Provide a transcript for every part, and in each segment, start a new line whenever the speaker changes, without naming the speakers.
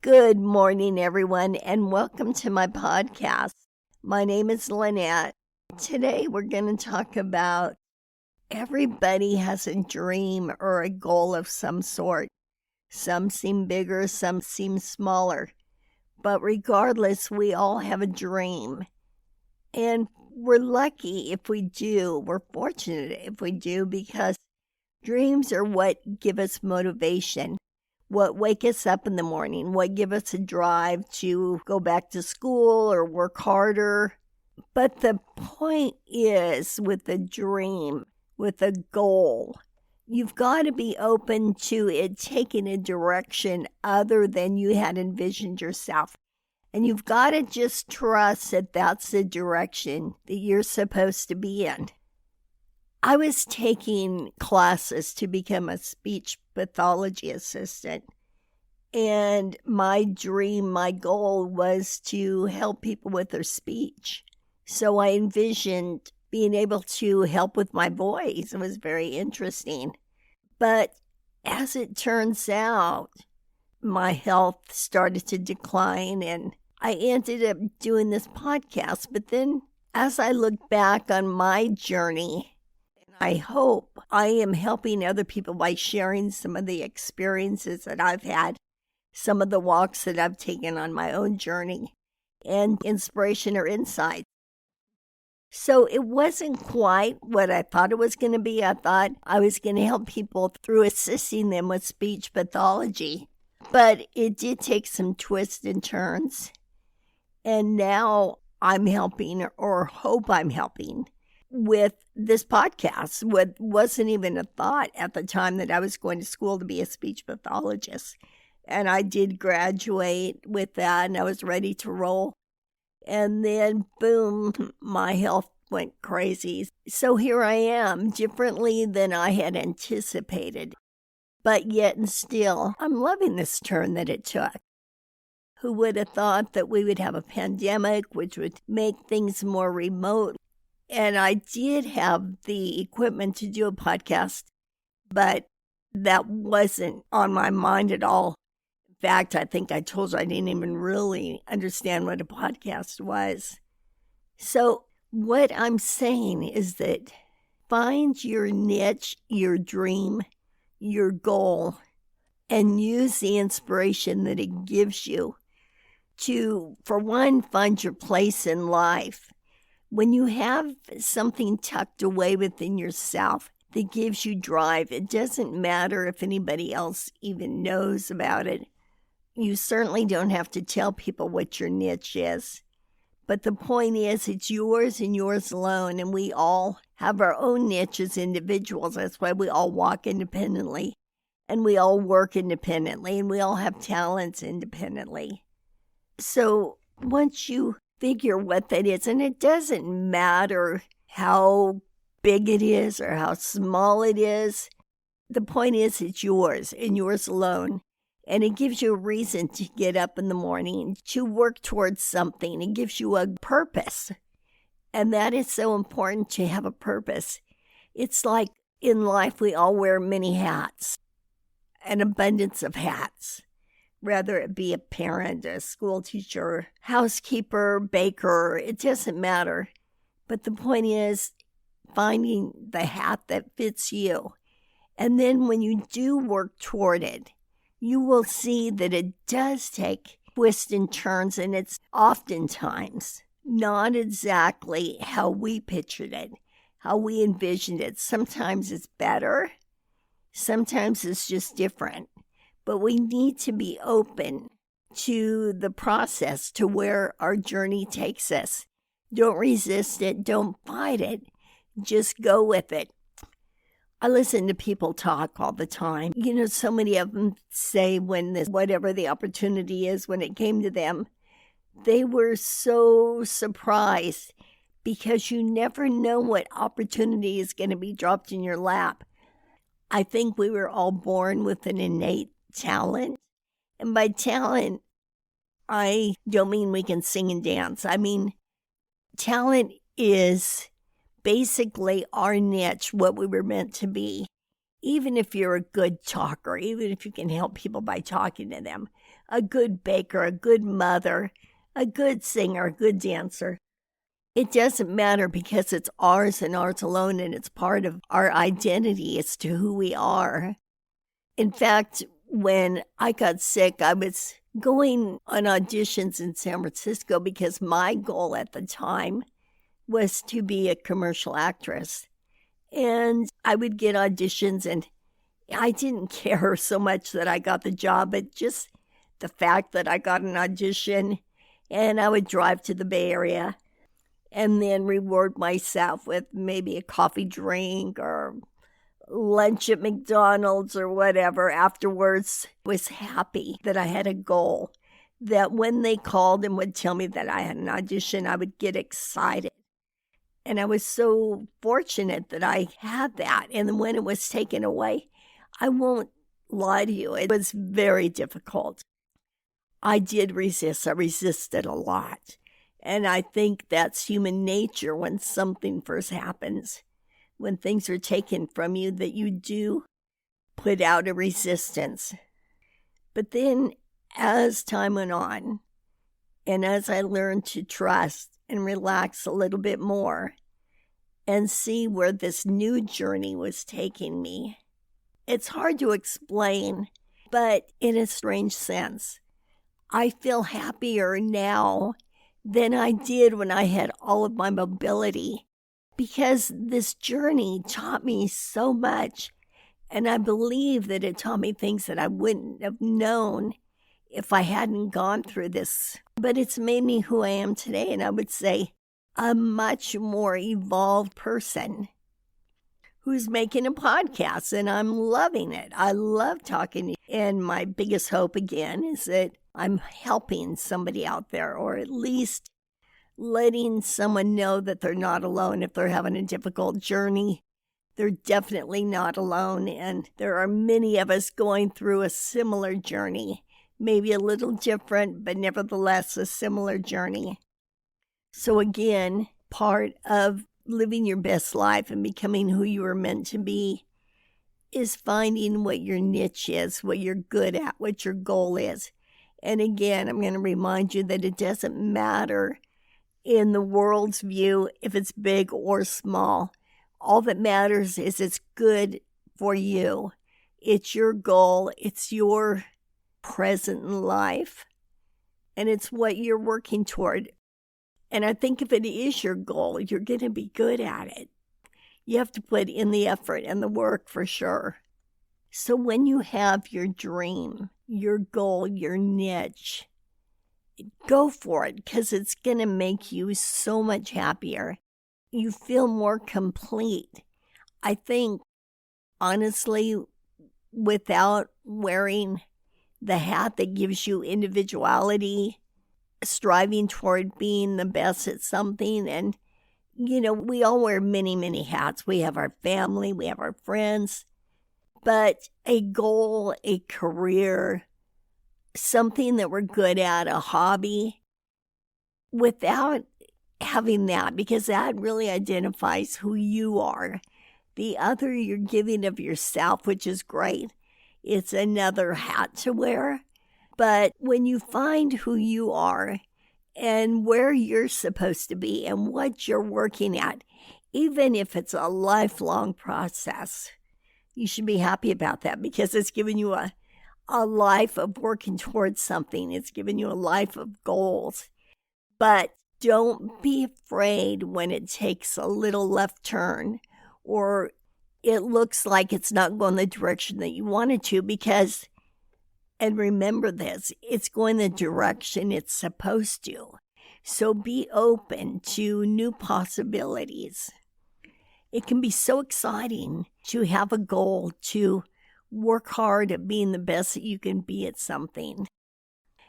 Good morning, everyone, and welcome to my podcast. My name is Lynette. Today, we're going to talk about everybody has a dream or a goal of some sort. Some seem bigger, some seem smaller. But regardless, we all have a dream. And we're lucky if we do. We're fortunate if we do because dreams are what give us motivation. What wake us up in the morning, what give us a drive to go back to school or work harder. But the point is with a dream, with a goal, you've got to be open to it taking a direction other than you had envisioned yourself. And you've got to just trust that that's the direction that you're supposed to be in. I was taking classes to become a speech pathology assistant, and my dream, my goal was to help people with their speech. So I envisioned being able to help with my voice. It was very interesting. But as it turns out, my health started to decline, and I ended up doing this podcast. But then as I look back on my journey, I hope I am helping other people by sharing some of the experiences that I've had, some of the walks that I've taken on my own journey, and inspiration or insight. So it wasn't quite what I thought it was going to be. I thought I was going to help people through assisting them with speech pathology. But it did take some twists and turns. And now I'm helping, or hope I'm helping, with this podcast. What wasn't even a thought at the time that I was going to school to be a speech pathologist. And I did graduate with that, and I was ready to roll. And then, boom, my health went crazy. So here I am, differently than I had anticipated. But yet and still, I'm loving this turn that it took. Who would have thought that we would have a pandemic, which would make things more remote? And I did have the equipment to do a podcast, but that wasn't on my mind at all. In fact, I think I told you I didn't even really understand what a podcast was. So what I'm saying is that find your niche, your dream, your goal, and use the inspiration that it gives you to, for one, find your place in life. When you have something tucked away within yourself that gives you drive, it doesn't matter if anybody else even knows about it. You certainly don't have to tell people what your niche is. But the point is, it's yours and yours alone, and we all have our own niche as individuals. That's why we all walk independently, and we all work independently, and we all have talents independently. So once you figure what that is, and it doesn't matter how big it is or how small it is. The point is it's yours and yours alone. And it gives you a reason to get up in the morning, to work towards something. It gives you a purpose. And that is so important, to have a purpose. It's like in life we all wear many hats, an abundance of hats. Whether it be a parent, a school teacher, housekeeper, baker, it doesn't matter. But the point is finding the hat that fits you. And then when you do work toward it, you will see that it does take twists and turns, and it's oftentimes not exactly how we pictured it, how we envisioned it. Sometimes it's better. Sometimes it's just different. But we need to be open to the process, to where our journey takes us. Don't resist it. Don't fight it. Just go with it. I listen to people talk all the time. You know, so many of them say when this, whatever the opportunity is, when it came to them, they were so surprised because you never know what opportunity is going to be dropped in your lap. I think we were all born with an innate talent. And by talent, I don't mean we can sing and dance. I mean, talent is basically our niche, what we were meant to be. even if you're a good talker, even if you can help people by talking to them, a good baker, a good mother, a good singer, a good dancer, it doesn't matter because it's ours and ours alone, and it's part of our identity as to who we are. In fact, when I got sick, I was going on auditions in San Francisco because my goal at the time was to be a commercial actress. And I would get auditions, and I didn't care so much that I got the job, but just the fact that I got an audition, and I would drive to the Bay Area and then reward myself with maybe a coffee drink or lunch at McDonald's or whatever. Afterwards, I was happy that I had a goal, that when they called and would tell me that I had an audition, I would get excited. And I was so fortunate that I had that. And when it was taken away, I won't lie to you, it was very difficult. I did resist. I resisted a lot. And I think that's human nature when something first happens. When things are taken from you, that you do put out a resistance. But then as time went on, and as I learned to trust and relax a little bit more and see where this new journey was taking me, it's hard to explain, but in a strange sense, I feel happier now than I did when I had all of my mobility, because this journey taught me so much, and I believe that it taught me things that I wouldn't have known if I hadn't gone through this. But it's made me who I am today, and I would say a much more evolved person who's making a podcast, and I'm loving it. I love talking, and my biggest hope, again, is that I'm helping somebody out there, or at least letting someone know that they're not alone. If they're having a difficult journey, they're definitely not alone. And there are many of us going through a similar journey, maybe a little different, but nevertheless a similar journey. So again, part of living your best life and becoming who you were meant to be is finding what your niche is, what you're good at, what your goal is. And again, I'm going to remind you that it doesn't matter in the world's view if it's big or small. All that matters is it's good for you. It's your goal. It's your present in life. And it's what you're working toward. And I think if it is your goal, you're going to be good at it. You have to put in the effort and the work for sure. So when you have your dream, your goal, your niche, go for it, because it's going to make you so much happier. You feel more complete. I think, honestly, without wearing the hat that gives you individuality, striving toward being the best at something, and, we all wear many, many hats. We have our family, we have our friends, but a goal, a career, something that we're good at, a hobby, without having that, because that really identifies who you are. The other, you're giving of yourself, which is great. It's another hat to wear. But when you find who you are and where you're supposed to be and what you're working at, even if it's a lifelong process, you should be happy about that, because it's giving you a life of working towards something. It's giving you a life of goals. But don't be afraid when it takes a little left turn or it looks like it's not going the direction that you wanted to, because, and remember this, it's going the direction it's supposed to. So be open to new possibilities. It can be so exciting to have a goal, to work hard at being the best that you can be at something.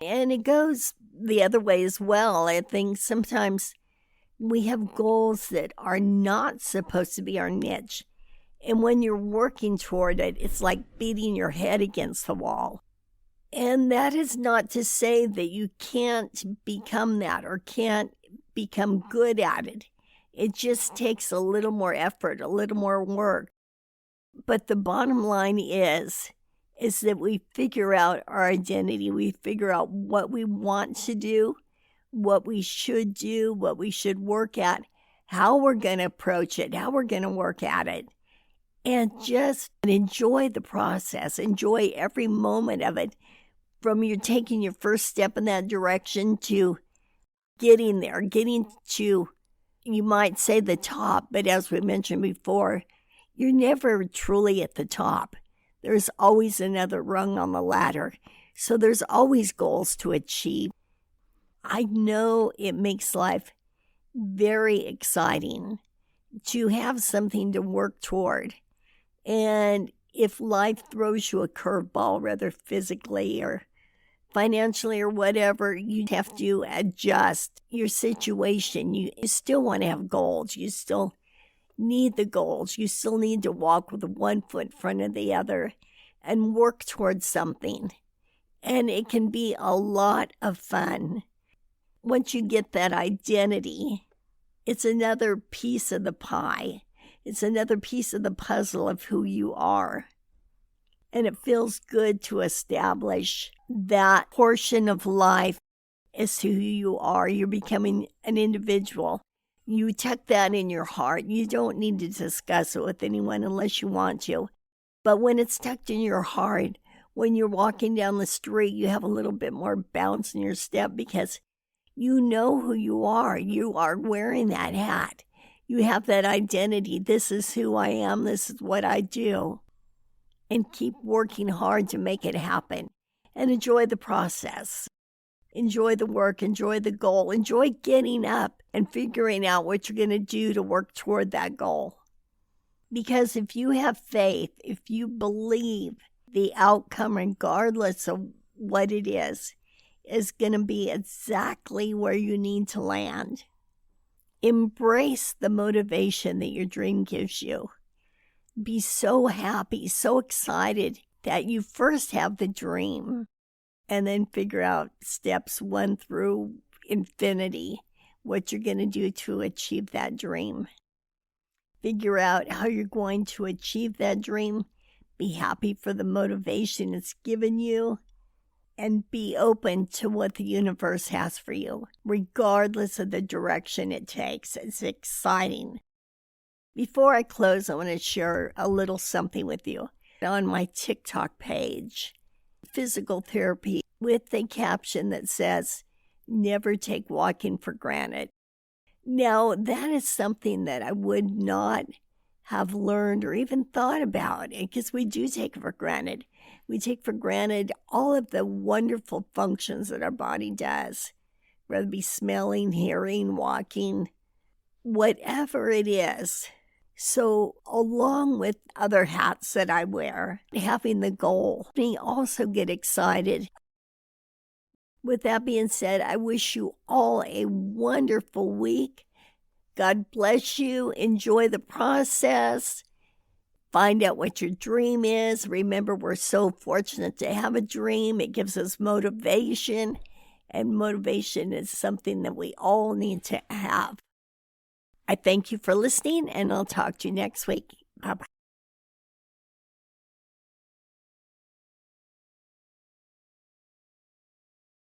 And it goes the other way as well. I think sometimes we have goals that are not supposed to be our niche. And when you're working toward it, it's like beating your head against the wall. And that is not to say that you can't become that or can't become good at it. It just takes a little more effort, a little more work. But the bottom line is that we figure out our identity. We figure out what we want to do, what we should do, what we should work at, how we're going to approach it, how we're going to work at it. And just enjoy the process. Enjoy every moment of it, from you taking your first step in that direction to getting there, getting to, you might say, the top. But as we mentioned before, you're never truly at the top. There's always another rung on the ladder. So there's always goals to achieve. I know it makes life very exciting to have something to work toward. And if life throws you a curveball, whether physically or financially or whatever, you have to adjust your situation. You still want to have goals. You still need the goals. You still need to walk with one foot in front of the other and work towards something. And it can be a lot of fun. Once you get that identity, it's another piece of the pie. It's another piece of the puzzle of who you are. And it feels good to establish that portion of life as to who you are. You're becoming an individual. You tuck that in your heart. You don't need to discuss it with anyone unless you want to. But when it's tucked in your heart, when you're walking down the street, you have a little bit more bounce in your step because you know who you are. You are wearing that hat. You have that identity. This is who I am. This is what I do. And keep working hard to make it happen. And enjoy the process. Enjoy the work. Enjoy the goal. Enjoy getting up and figuring out what you're going to do to work toward that goal. Because if you have faith, if you believe the outcome, regardless of what it is going to be exactly where you need to land. Embrace the motivation that your dream gives you. Be so happy, so excited that you first have the dream and then figure out steps 1 through infinity, what you're going to do to achieve that dream. Figure out how you're going to achieve that dream. Be happy for the motivation it's given you. And be open to what the universe has for you, regardless of the direction it takes. It's exciting. Before I close, I want to share a little something with you. On my TikTok page, physical therapy, with a caption that says, "Never take walking for granted." Now, that is something that I would not have learned or even thought about, because we do take it for granted. We take for granted all of the wonderful functions that our body does, whether it be smelling, hearing, walking, whatever it is. So along with other hats that I wear, having the goal, me also get excited. With that being said, I wish you all a wonderful week. God bless you. Enjoy the process. Find out what your dream is. Remember, we're so fortunate to have a dream. It gives us motivation, and motivation is something that we all need to have. I thank you for listening, and I'll talk to you next week. Bye-bye.